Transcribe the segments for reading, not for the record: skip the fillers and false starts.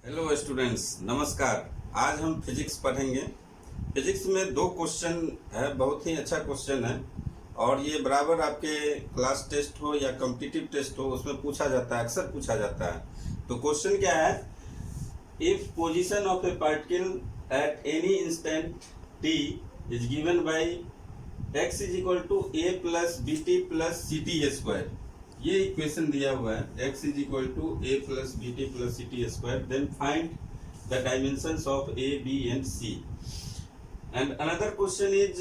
Hello students, नमस्कार। आज हम फिजिक्स पढ़ेंगे। फिजिक्स में दो क्वेश्चन है, बहुत ही अच्छा क्वेश्चन है और ये बराबर आपके क्लास टेस्ट हो या कॉम्पिटिटिव टेस्ट हो उसमें पूछा जाता है, अक्सर पूछा जाता है। तो क्वेश्चन क्या है? If position of a particle at any instant t is given by x is equal to a plus b t plus c t square. ये इक्वेशन दिया हुआ है, x is equal to a plus b t plus c t square, then find the dimensions of a b and c. And another question is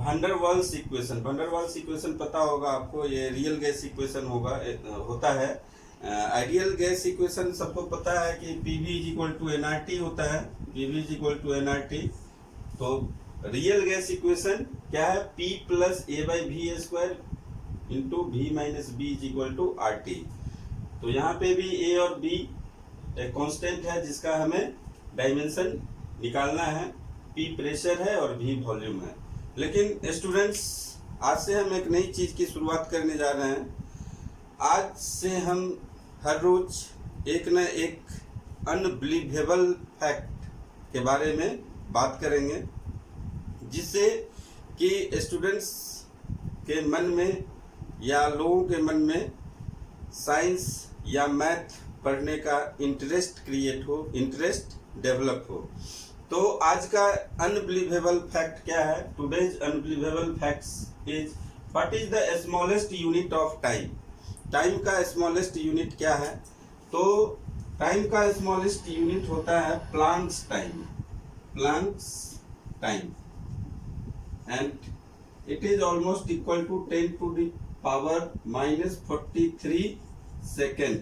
van Waals equation. Van Waals equation पता होगा आपको, ये real gas equation होता है। Ideal gas equation सबको पता है कि P V is equal to n R T होता है, P V is equal to n R T. तो रियल गैस इक्वेशन क्या है? P plus A by V square into V minus B is equal to R T. तो यहाँ पे भी ए और बी एक कांस्टेंट है जिसका हमें डायमेंशन निकालना है। P प्रेशर है और V वॉल्यूम है। लेकिन स्टूडेंट्स, आज से हम एक नई चीज़ की शुरुआत करने जा रहे हैं। आज से हम हर रोज एक न एक अनबिलीवेबल फैक्ट के बारे में बात करेंगे, जिससे कि स्टूडेंट्स के मन में या लोगों के मन में साइंस या मैथ पढ़ने का इंटरेस्ट क्रिएट हो, इंटरेस्ट डेवलप हो। तो आज का अनबिलीवेबल फैक्ट क्या है? Today's unbelievable facts is what is the smallest unit of time. Time का स्मॉलेस्ट यूनिट क्या है? तो टाइम का स्मॉलेस्ट यूनिट होता है Planck's time, Planck's time, and it is almost equal to 10 to the power minus 43 second.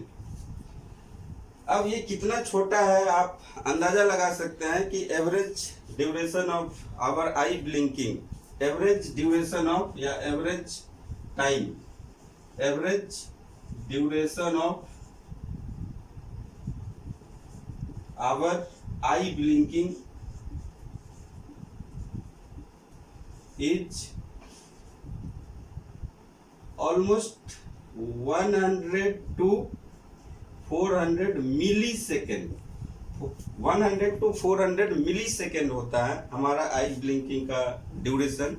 अब ये कितना छोटा है आप अंदाजा लगा सकते हैं कि average duration of our eye blinking, average duration of या average time, average duration of our eye blinking is almost 100 to 400 millisecond. 100 to 400 millisecond होता है हमारा आई ब्लिंकिंग का ड्यूरेशन।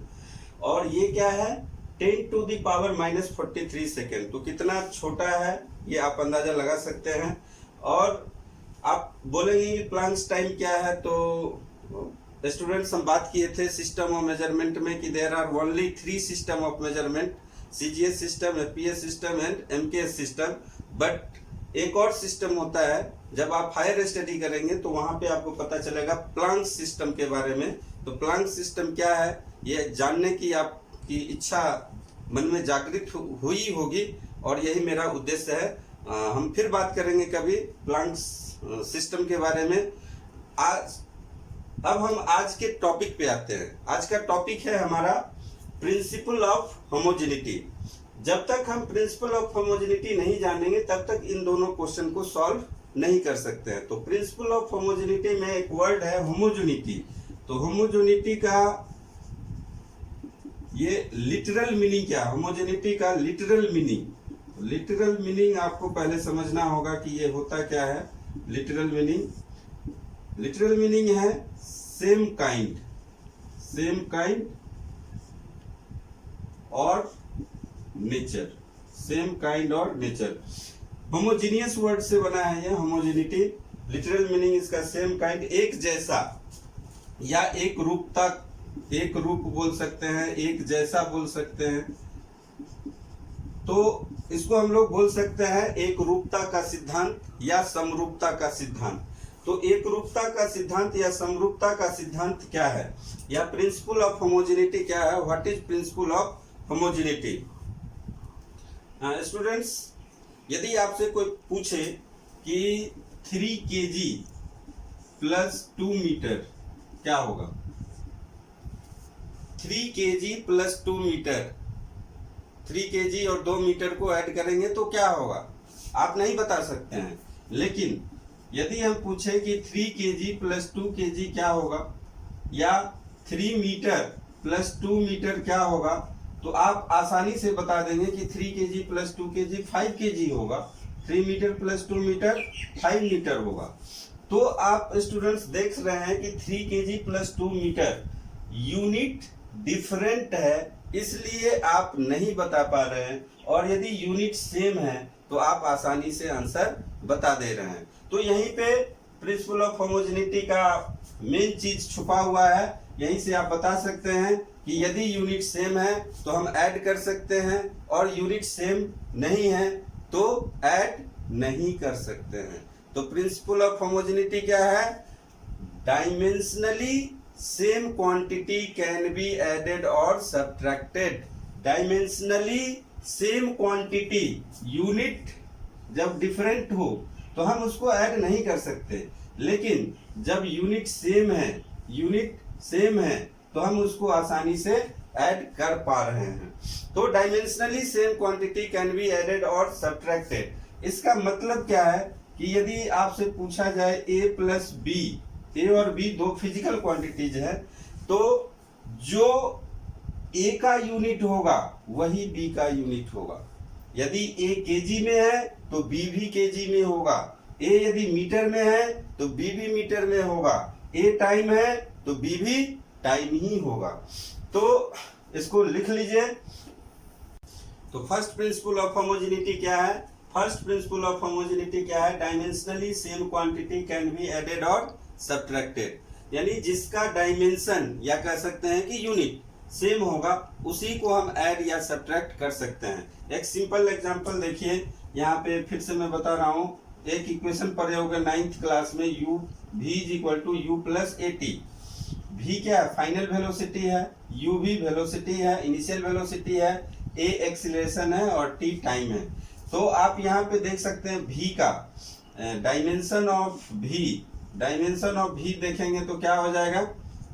और ये क्या है? 10 to the power minus 43 second. तो कितना छोटा है ये आप अंदाजा लगा सकते हैं। और आप बोलेंगे कि प्लांक्स टाइम क्या है? तो स्टूडेंट्स, हम बात किए थे सिस्टम ऑफ मेजरमेंट में कि there are only 3 system of measurement, CGS system, FPS system and MKS system. But एक और सिस्टम होता है, जब आप हायर स्टडी करेंगे तो वहां पे आपको पता चलेगा प्लांक्स सिस्टम के बारे में। तो प्लांक्स सिस्टम क्या है ये जानने की आपकी इच्छा मन में जागृत हुई होगी और यही मेरा उद्देश्य है। हम फिर बात करेंगे कभी प्लांक्स सिस्टम के बारे में। अब हम आज के टॉपिक पे आते हैं। आज का टॉपिक है हमारा प्रिंसिपल ऑफ होमोजेनिटी। जब तक हम प्रिंसिपल ऑफ होमोजेनिटी नहीं जानेंगे तब तक इन दोनों क्वेश्चन को सॉल्व नहीं कर सकते हैं। तो प्रिंसिपल ऑफ होमोजेनिटी में एक वर्ड है होमोजेनिटी। तो होमोजेनिटी का ये लिटरल मीनिंग क्या? होमोजेनिटी का लिटरल मीनिंग, लिटरल मीनिंग आपको पहले समझना होगा कि ये होता क्या है। लिटरल मीनिंग है सेम काइंड, सेम काइंड और नेचर, सेम काइंड और नेचर। होमोजीनियस वर्ड से बना है यह होमोजेनिटी। लिटरल मीनिंग इसका सेम काइंड, एक जैसा या एक रूपता, एक रूप बोल सकते हैं, एक जैसा बोल सकते हैं। तो इसको हम लोग बोल सकते हैं एक रूपता का सिद्धांत या समरूपता का सिद्धांत। तो एक रूपता का सिद्धांत या समरूपता का सिद्धांत क्या है, या प्रिंसिपल ऑफ होमोजेनिटी क्या है? What is principal of homogeneity? Students, यदि आपसे कोई पूछे कि 3 kg प्लस 2 मीटर क्या होगा? 3 kg प्लस 2 मीटर, 3 kg और 2 मीटर को ऐड करेंगे तो क्या होगा? आप नहीं बता सकते हैं। लेकिन यदि हम पूछे कि 3 kg प्लस 2 kg क्या होगा, या 3 मीटर प्लस 2 मीटर क्या होगा, तो आप आसानी से बता देंगे कि 3 kg प्लस 2 kg 5 kg होगा। 3 मीटर प्लस 2 मीटर 5 मीटर होगा। तो आप स्टूडेंट्स देख रहे हैं कि 3 kg plus 2 metre unit different है, इसलिए आप नहीं बता पा रहे हैं। और यदि यूनिट सेम है तो आप आसानी से आंसर बता दे रहे हैं। तो यहीं पे प्रिंसिपल ऑफ होमोजेनिटी का मेन चीज छुपा हुआ है। यहीं से आप बता सकते हैं कि यदि यूनिट सेम है तो हम ऐड कर सकते हैं, और यूनिट सेम नहीं है तो ऐड नहीं कर सकते हैं। तो प्रिंसिपल ऑफ होमोजेनिटी क्या है? Dimensionally same quantity can be added और subtracted. Dimensionally same quantity, unit जब डिफरेंट हो तो हम उसको ऐड नहीं कर सकते, लेकिन जब यूनिट सेम है तो हम उसको आसानी से ऐड कर पा रहे हैं। तो dimensionally same quantity can be added और सब्ट्रैक्टेड। इसका मतलब क्या है कि यदि आपसे पूछा जाए a प्लस बी, ए और बी दो फिजिकल क्वांटिटीज है, तो जो a का यूनिट होगा वही b का यूनिट होगा। यदि a केजी में है तो b भी केजी में होगा, a यदि मीटर में है तो b भी मीटर में होगा, a टाइम है तो b भी टाइम ही होगा। तो इसको लिख लीजिए। तो फर्स्ट प्रिंसिपल ऑफ होमोजेनिटी क्या है? फर्स्ट प्रिंसिपल ऑफ होमोजेनिटी क्या है? Dimensionally same quantity can be added और सब्ट्रैक्टेड। यानी जिसका डायमेंशन या कह सकते हैं कि यूनिट सेम होगा उसी को हम ऐड या सब्ट्रैक्ट कर सकते हैं। एक सिंपल एग्जांपल देखिए, यहाँ पे फिर से मैं बता रहा हूँ। एक इक्वेशन पढ़े होंगे 9th क्लास में, u v is equal to u plus a t. v क्या है? फाइनल वेलोसिटी है, u भी वेलोसिटी है, इनिशियल वेलोसिटी है, a एक्सीलरेशन है और t टाइम है। तो आप यहाँ पे देख सकते हैं v का डायमेंशन ऑफ v देखेंगे तो क्या हो जाएगा?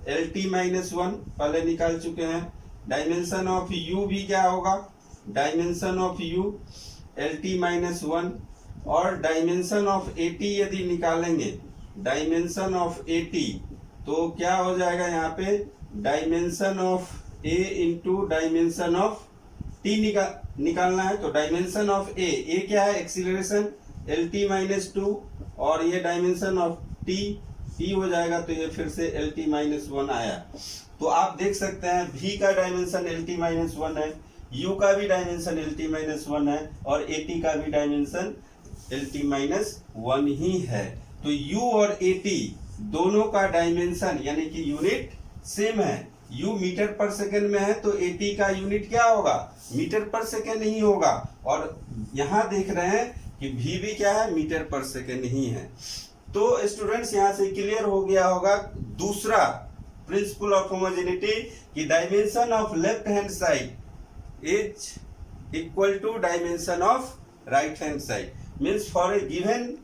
lt माइनस 1 पहले निकाल चुके हैं। डायमेंशन ऑफ u भी क्या होगा? Dimension of u lt minus 1। और डायमेंशन ऑफ at यदि निकालेंगे, डायमेंशन ऑफ at तो क्या हो जाएगा? यहाँ पे dimension of a into dimension of t निकालना है। तो डायमेंशन ऑफ a क्या है? एक्सीलरेशन lt माइनस 2, और ये डायमेंशन ऑफ t हो जाएगा, तो ये फिर से lt माइनस 1 आया। तो आप देख सकते हैं v का डायमेंशन lt माइनस 1 है, u का भी डायमेंशन lt माइनस 1 है, और at का भी डायमेंशन lt माइनस 1 ही है। तो u और at दोनों का डायमेंशन यानी कि यूनिट सेम है। u मीटर पर सेकंड में है तो at का यूनिट क्या होगा? मीटर पर सेकंड ही होगा। और यहाँ देख रहे हैं कि v भी क्या है? मीटर पर सेकंड ही है। तो स्टूडेंट्स यहाँ से क्लियर हो गया होगा दूसरा प्रिंसिपल ऑफ होमोजेनिटी कि dimension of left hand side is equal to dimension of right hand side. Means for a given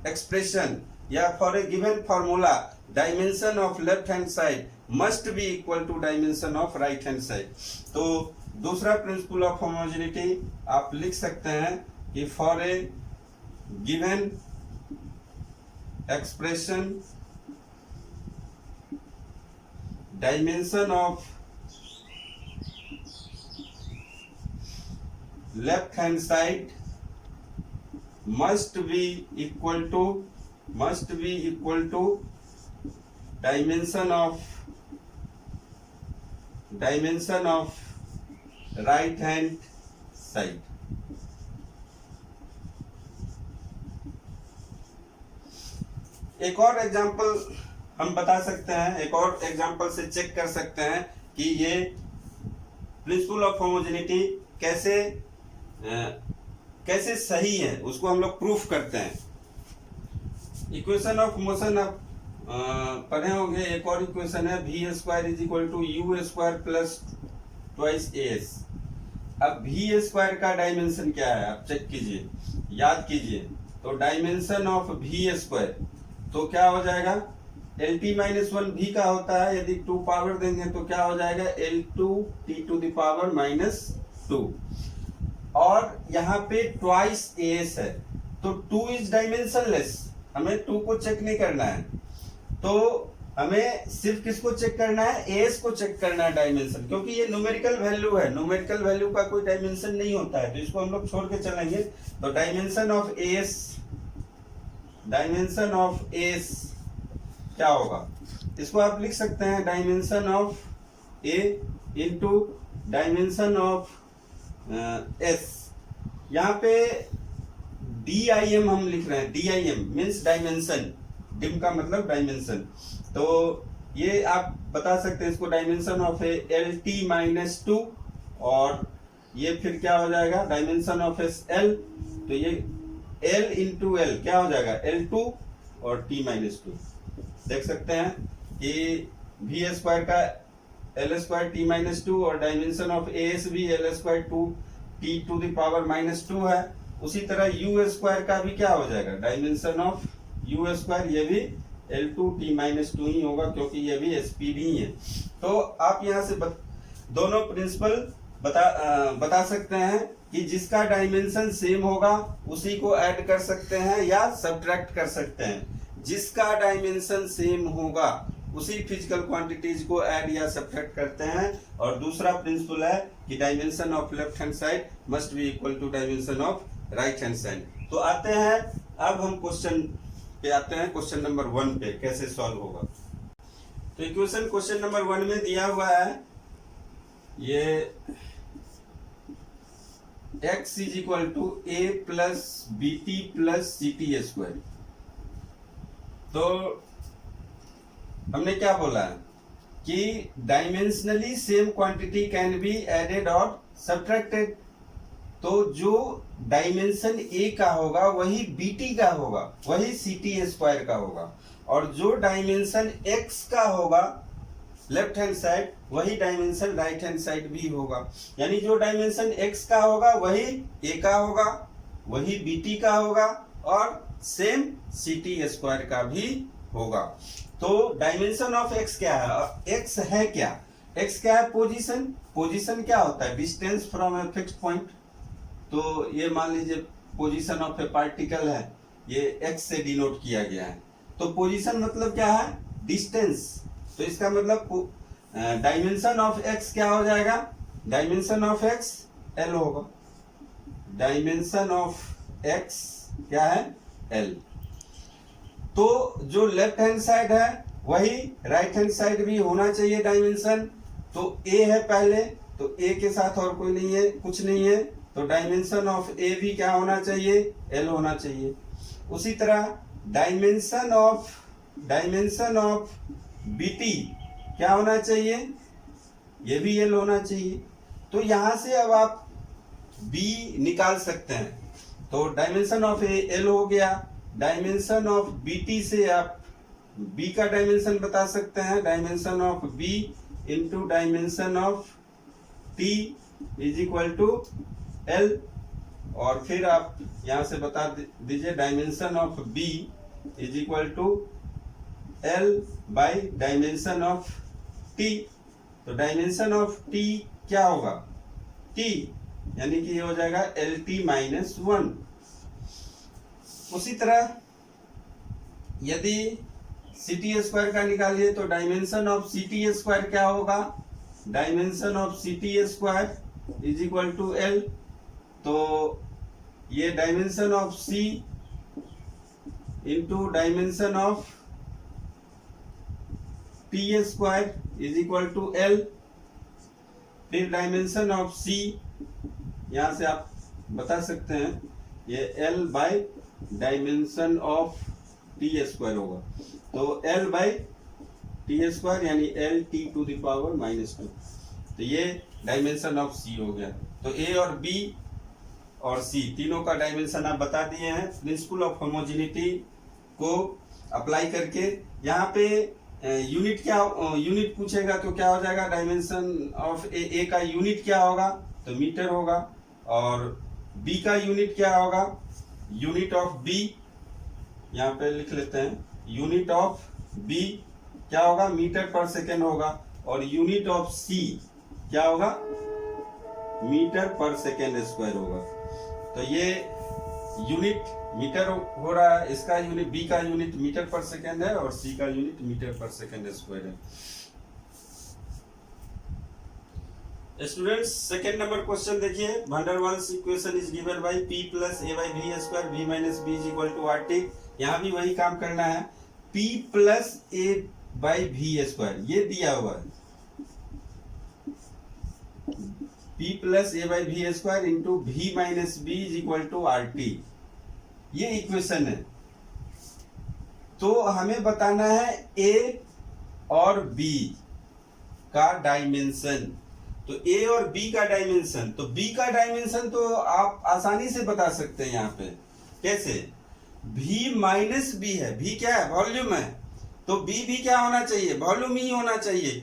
expression या for a given formula, dimension of left hand side must be equal to dimension of right hand side. तो दूसरा principle of homogeneity आप लिख सकते हैं कि for a given expression dimension of left hand side must be equal to dimension of right hand side। एक और example हम बता सकते हैं, एक और एग्जांपल से चेक कर सकते हैं कि ये प्रिंसिपल ऑफ होमोजेनिटी कैसे सही है, उसको हम लोग प्रूफ करते हैं। इक्वेशन ऑफ मोशन आप पढ़े होंगे। एक और इक्वेशन है v square is equal to u square plus twice as। अब v स्क्वायर का डायमेंशन क्या है आप चेक कीजिए, याद कीजिए। तो डायमेंशन ऑफ v स्क्वायर तो क्या हो जाएगा? lt माइनस 1 v का होता है, यदि 2 पावर देंगे तो क्या हो जाएगा? l2 t to the power minus 2। और यहाँ पे ट्वाइस as है, तो 2 इज डायमेंशनलेस, हमें 2 को चेक नहीं करना है। तो हमें सिर्फ किसको चेक करना है? as को चेक करना है डायमेंशन, क्योंकि ये न्यूमेरिकल वैल्यू है। न्यूमेरिकल वैल्यू का कोई डायमेंशन नहीं होता है, तो इसको हम लोग छोड़ के चलेंगे। तो dimension of as dimension of S क्या होगा, इसको आप लिख सकते हैं dimension of A into dimension of S. यहाँ पे DIM हम लिख रहे हैं, DIM मीन्स डायमेंशन, डिम का मतलब डायमेंशन। तो ये आप बता सकते हैं इसको डायमेंशन ऑफ LT-2, और ये फिर क्या हो जाएगा डायमेंशन ऑफ SL, तो ये L इंटू L क्या हो जाएगा L2 और T-2। देख सकते हैं कि V² का L² T-2 और डायमेंशन ऑफ AS भी L² 2T⁻⁻2 है। उसी तरह U² का भी क्या हो जाएगा डायमेंशन ऑफ U², ये भी L2 T-2 ही होगा क्योंकि ये भी SPD ही है। तो आप यहाँ से दोनों प्रिंसिपल बता सकते हैं कि जिसका डायमेंशन सेम होगा उसी को ऐड कर सकते हैं या सब्ट्रैक्ट कर सकते हैं। जिसका डायमेंशन सेम होगा उसी फिजिकल क्वांटिटीज को ऐड या सब्ट्रैक्ट करते हैं। और दूसरा प्रिंसिपल है कि dimension of left hand side must be equal to dimension of right hand side. तो आते हैं, अब हम क्वेश्चन पे आते हैं, क्वेश्चन नंबर 1 पे कैसे सॉल्व होगा। तो इक्वेशन क्वेश्चन नंबर 1 में दिया हुआ है ये x is equal to a plus BT plus CT²। तो हमने क्या बोला है कि dimensionally same quantity can be added और सब्ट्रैक्टेड। तो जो डायमेंशन A का होगा वही BT का होगा, वही CT² का होगा, और जो डायमेंशन X का होगा लेफ्ट हैंड साइड वही डायमेंशन राइट हैंड साइड भी होगा। यानी जो डायमेंशन X का होगा वही A का होगा, वही BT का होगा, और सेम CT² का भी होगा। तो डायमेंशन ऑफ X क्या है, X है क्या, X क्या है पोजीशन। पोजीशन क्या होता है distance from a fixed point. तो ये मान लीजिए पोजीशन ऑफ ए पार्टिकल है, ये X से डिनोट किया गया है। तो पोजीशन मतलब क्या है डिस्टेंस। तो इसका मतलब डायमेंशन ऑफ X क्या हो जाएगा, डायमेंशन ऑफ X L होगा, डायमेंशन ऑफ X क्या है L। तो जो लेफ्ट हैंड साइड है वही राइट हैंड साइड भी होना चाहिए डायमेंशन। तो A है पहले, तो A के साथ और कोई नहीं है, कुछ नहीं है, तो डायमेंशन ऑफ A भी क्या होना चाहिए L होना चाहिए। उसी तरह डायमेंशन ऑफ BT क्या होना चाहिए, ये भी L होना चाहिए। तो यहां से अब आप B निकाल सकते हैं। तो डायमेंशन ऑफ L हो गया, डायमेंशन ऑफ BT से आप B का डायमेंशन बता सकते हैं, dimension of B into dimension of T is equal to L। और फिर आप यहां से बता दीजिए dimension of B is equal to L by dimension of T। तो डायमेंशन ऑफ T क्या होगा T, यानी कि ये हो जाएगा LT-1। उसी तरह यदि CT² का निकालिए तो डायमेंशन ऑफ CT² क्या होगा, dimension of CT² is equal to L। तो ये dimension of C into dimension of T² is equal to L। फिर डायमेंशन ऑफ C यहां से आप बता सकते हैं ये L by dimension of T² होगा। तो L बाई T² यानी LT⁻⁻²। तो ये डायमेंशन ऑफ C हो गया। तो A और B और C तीनों का डायमेंशन आप बता दिए हैं प्रिंसिपल ऑफ होमोजेनिटी को अप्लाई करके। यहाँ पे यूनिट क्या, यूनिट पूछेगा तो क्या हो जाएगा, डायमेंशन ऑफ A का यूनिट क्या होगा तो मीटर होगा, और B का यूनिट क्या होगा, यूनिट ऑफ B यहाँ पे लिख लेते हैं, यूनिट ऑफ B क्या होगा मीटर पर सेकेंड होगा, और यूनिट ऑफ C क्या होगा मीटर पर सेकेंड स्क्वायर होगा। तो ये यूनिट मीटर हो रहा है, इसका यूनिट B का यूनिट मीटर पर सेकेंड है और C का unit metre per second square है। स्टूडेंट्स सेकेंड नंबर क्वेश्चन देखिए, van der Waals equation is given by P plus A by V square V minus B is equal to RT। यहाँ भी वही काम करना है। P plus A by V square ये दिया हुआ है, P plus A by V square into V minus B is equal to R T, ये इक्वेशन है। तो हमें बताना है ए और बी का डायमेंशन। तो ए और बी का डायमेंशन, तो बी का डायमेंशन तो आप आसानी से बता सकते हैं। यहाँ पे कैसे, v माइनस बी है, v क्या है, वॉल्यूम है, तो b भी क्या होना चाहिए, वॉल्यूम ही होना चाहिए।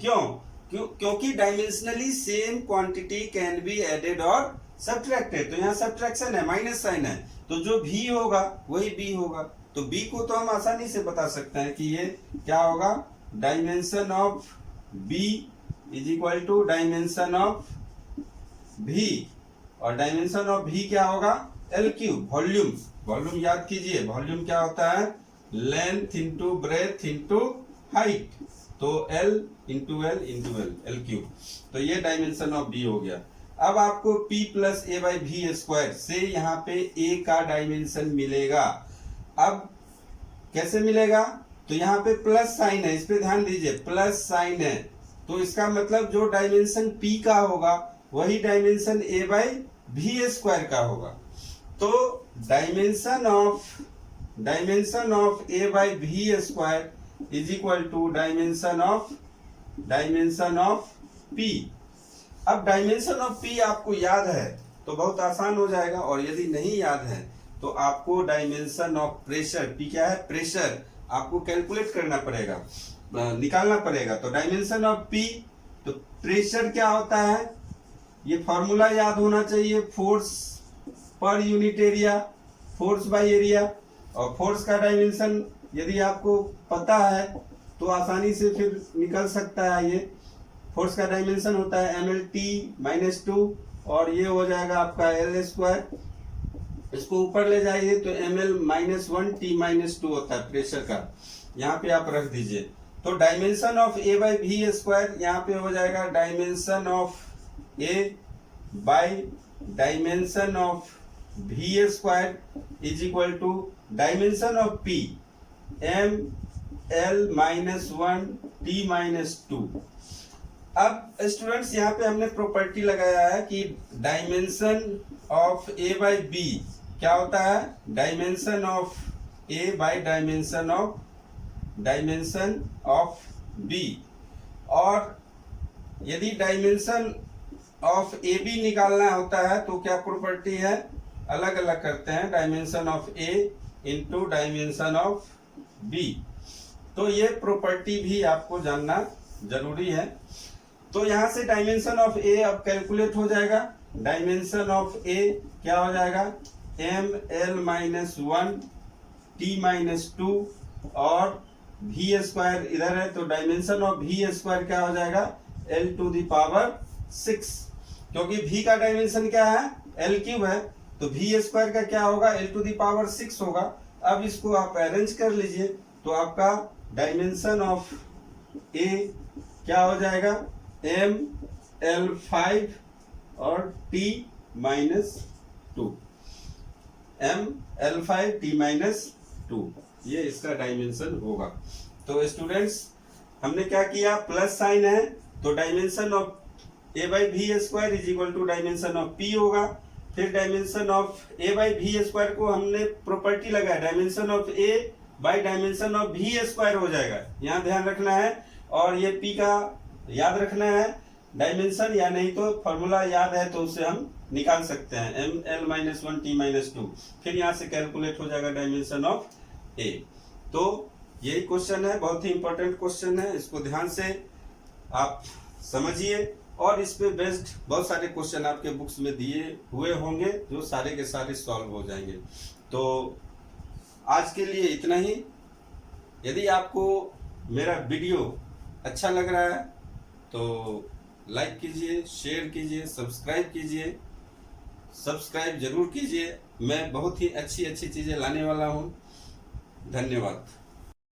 क्योंकि dimensionally same quantity can be added और सब्ट्रैक्टेड, तो यहाँ सब्ट्रैक्शन है, माइनस साइन है, तो जो v होगा वही b होगा। तो b को तो हम आसानी से बता सकते हैं कि ये क्या होगा, dimension of b is equal to dimension of v, और डायमेंशन ऑफ v क्या होगा, एल क्यूब, वॉल्यूम। वॉल्यूम याद कीजिए, वॉल्यूम क्या होता है, length into breadth into height, तो L into L into L, L cube. तो ये डायमेंशन ऑफ बी हो गया। अब आपको P plus A by V square से यहाँ पे A का डायमेंशन मिलेगा। अब कैसे मिलेगा, तो यहाँ पे प्लस साइन है, इस पे ध्यान दीजिए, प्लस साइन है, तो इसका मतलब जो डायमेंशन P का होगा वही dimension A by V square का होगा। तो dimension of A by V square is equal to dimension of P। अब डायमेंशन ऑफ P आपको याद है तो बहुत आसान हो जाएगा, और यदि नहीं याद है तो आपको डायमेंशन ऑफ प्रेशर, P क्या है, प्रेशर, आपको कैलकुलेट करना पड़ेगा, निकालना पड़ेगा। तो डायमेंशन ऑफ P, तो प्रेशर क्या होता है, ये फॉर्मूला याद होना चाहिए, force per unit area, force by area. और फोर्स का डायमेंशन यदि आपको पता है तो आसानी से फिर निकल सकता है। ये फोर्स का डायमेंशन होता है mL/T-2, और ये हो जाएगा आपका L स्क्वायर। इसको ऊपर ले जाइए तो mL-1T-2 होता है प्रेशर का, यहाँ पे आप रख दीजिए। तो dimension of A by V square यहाँ पे हो जाएगा dimension of A by dimension of V square is equal to dimension of P mL-1T-2। अब स्टूडेंट्स यहाँ पे हमने प्रॉपर्टी लगाया है कि dimension of A by B क्या होता है, dimension of A by dimension of B। और यदि डायमेंशन ऑफ ए बी निकालना होता है तो क्या प्रॉपर्टी है, अलग अलग करते हैं, dimension of A into dimension of B। तो ये प्रॉपर्टी भी आपको जानना जरूरी है। तो यहाँ से डायमेंशन ऑफ A अब कैलकुलेट हो जाएगा, डायमेंशन ऑफ A क्या हो जाएगा, mL-1T-2 और वी स्क्वायर इधर है, तो डायमेंशन ऑफ वी स्क्वायर क्या हो जाएगा, L⁶, क्योंकि V का डायमेंशन क्या है, L क्यूब है, तो वी स्क्वायर का क्या होगा, L⁶ होगा। अब इसको आप अरेंज कर लीजिए तो आपका डायमेंशन ऑफ A क्या हो जाएगा, mL5 और T-2, mL5T-2, ये इसका डायमेंशन होगा। तो स्टूडेंट्स हमने क्या किया, प्लस साइन है तो dimension of A by V square is equal to dimension of P होगा। फिर dimension of A by V square को हमने प्रॉपर्टी लगाया, dimension of A by dimension of V square हो जाएगा, यहाँ ध्यान रखना है। और ये P का याद रखना है डायमेंशन, या नहीं तो फॉर्मूला याद है तो उसे हम निकाल सकते हैं, mL-1T-2। फिर यहाँ से कैलकुलेट हो जाएगा डायमेंशन ऑफ A। तो यही क्वेश्चन है, बहुत ही इंपॉर्टेंट क्वेश्चन है, इसको ध्यान से आप समझिए। और इस पे बेस्ड बहुत सारे क्वेश्चन आपके बुक्स में दिए हुए होंगे जो सारे के सारे सॉल्व हो जाएंगे। तो आज के लिए इतना ही। यदि आपको मेरा वीडियो अच्छा लग रहा है तो लाइक कीजिए, शेयर कीजिए, सब्सक्राइब कीजिए, सब्सक्राइब जरूर कीजिए। मैं बहुत ही अच्छी अच्छी चीज़ें लाने वाला हूँ। धन्यवाद।